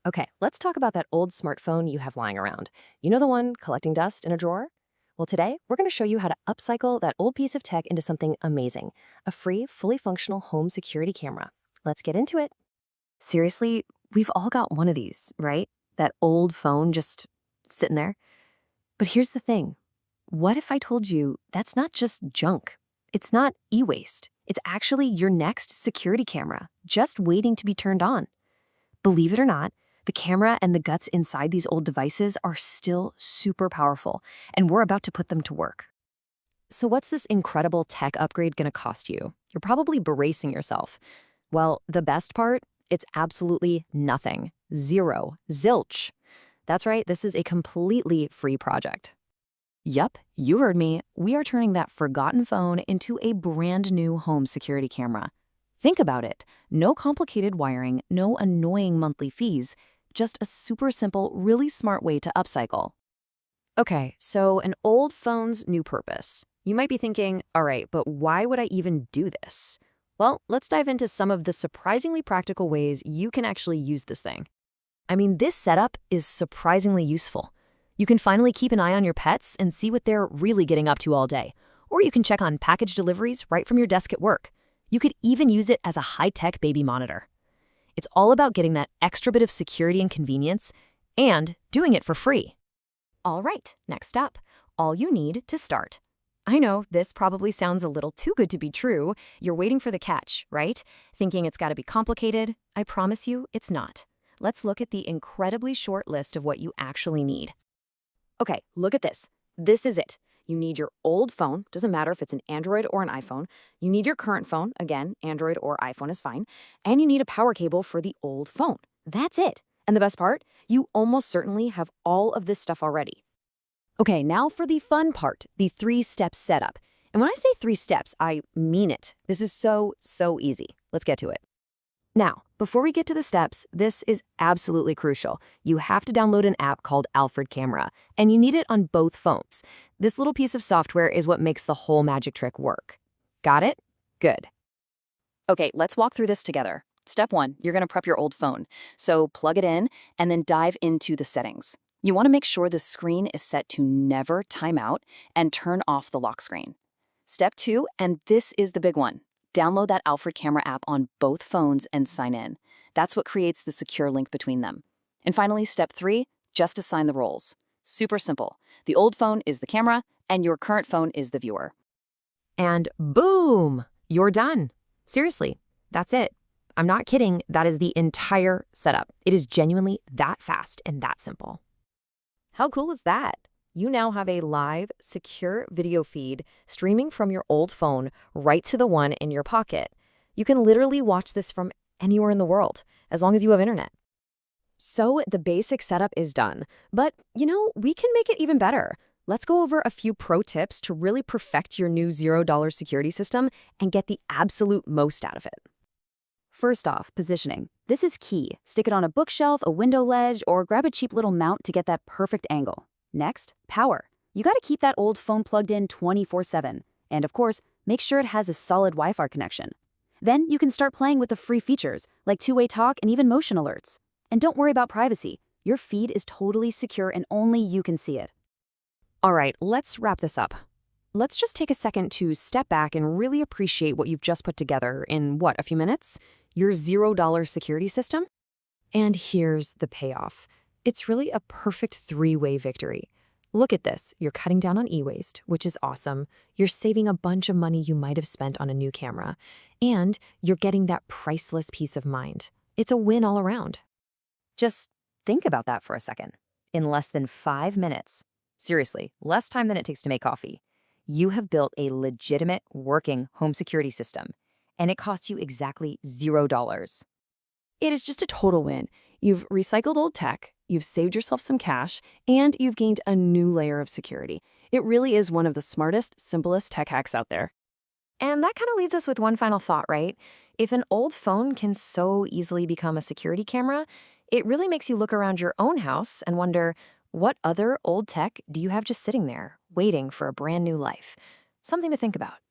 Okay, let's talk about that old smartphone you have lying around. You know the one collecting dust in a drawer? Well, today we're going to show you how to upcycle that old piece of tech into something amazing, a free, fully functional home security camera. Let's get into it. Seriously, we've all got one of these, right? That old phone just sitting there. But here's the thing. What if I told you that's not just junk? It's not e-waste. It's actually your next security camera, just waiting to be turned on. Believe it or not, the camera and the guts inside these old devices are still super powerful, and we're about to put them to work. So what's this incredible tech upgrade gonna cost you? You're probably bracing yourself. Well, the best part, it's absolutely nothing. Zero. Zilch. That's right, this is a completely free project. Yup, you heard me. We are turning that forgotten phone into a brand new home security camera. Think about it. No complicated wiring, no annoying monthly fees, just a super simple, really smart way to upcycle. Okay, so an old phone's new purpose. You might be thinking, all right, but why would I even do this? Well, let's dive into some of the surprisingly practical ways you can actually use this thing. I mean, this setup is surprisingly useful. You can finally keep an eye on your pets and see what they're really getting up to all day. Or you can check on package deliveries right from your desk at work. You could even use it as a high-tech baby monitor. It's all about getting that extra bit of security and convenience and doing it for free. All right, next up, all you need to start. I know this probably sounds a little too good to be true. You're waiting for the catch, right? Thinking it's got to be complicated. I promise you, it's not. Let's look at the incredibly short list of what you actually need. Okay, look at this. This is it. You need your old phone, doesn't matter if it's an Android or an iPhone. You need your current phone, again, Android or iPhone is fine. And you need a power cable for the old phone. That's it. And the best part, you almost certainly have all of this stuff already. Okay, now for the fun part, the 3-step setup. And when I say 3 steps, I mean it. This is so easy. Let's get to it. Now, before we get to the steps, this is absolutely crucial. You have to download an app called Alfred Camera, and you need it on both phones. This little piece of software is what makes the whole magic trick work. Got it? Good. Okay, let's walk through this together. Step 1, you're going to prep your old phone. So plug it in and then dive into the settings. You want to make sure the screen is set to never time out and turn off the lock screen. Step 2, and this is the big one. Download that Alfred Camera app on both phones and sign in. That's what creates the secure link between them. And finally, step 3, just assign the roles. Super simple. The old phone is the camera, and your current phone is the viewer. And boom! You're done. Seriously, that's it. I'm not kidding. That is the entire setup. It is genuinely that fast and that simple. How cool is that? You now have a live, secure video feed streaming from your old phone right to the one in your pocket. You can literally watch this from anywhere in the world, as long as you have internet. So the basic setup is done, but we can make it even better. Let's go over a few pro tips to really perfect your new $0 security system and get the absolute most out of it. First off, positioning. This is key. Stick it on a bookshelf, a window ledge, or grab a cheap little mount to get that perfect angle. Next, power. You gotta keep that old phone plugged in 24/7. And of course, make sure it has a solid Wi-Fi connection. Then you can start playing with the free features, like two-way talk and even motion alerts. And don't worry about privacy. Your feed is totally secure and only you can see it. All right, let's wrap this up. Let's just take a second to step back and really appreciate what you've just put together in, a few minutes? Your $0 security system? And here's the payoff. It's really a perfect 3-way victory. Look at this. You're cutting down on e-waste, which is awesome. You're saving a bunch of money you might have spent on a new camera. And you're getting that priceless peace of mind. It's a win all around. Just think about that for a second. In less than 5 minutes, seriously, less time than it takes to make coffee, you have built a legitimate, working home security system. And it costs you exactly $0. It is just a total win. You've recycled old tech, you've saved yourself some cash, and you've gained a new layer of security. It really is one of the smartest, simplest tech hacks out there. And that kind of leads us with one final thought, right? If an old phone can so easily become a security camera, it really makes you look around your own house and wonder, what other old tech do you have just sitting there, waiting for a brand new life? Something to think about.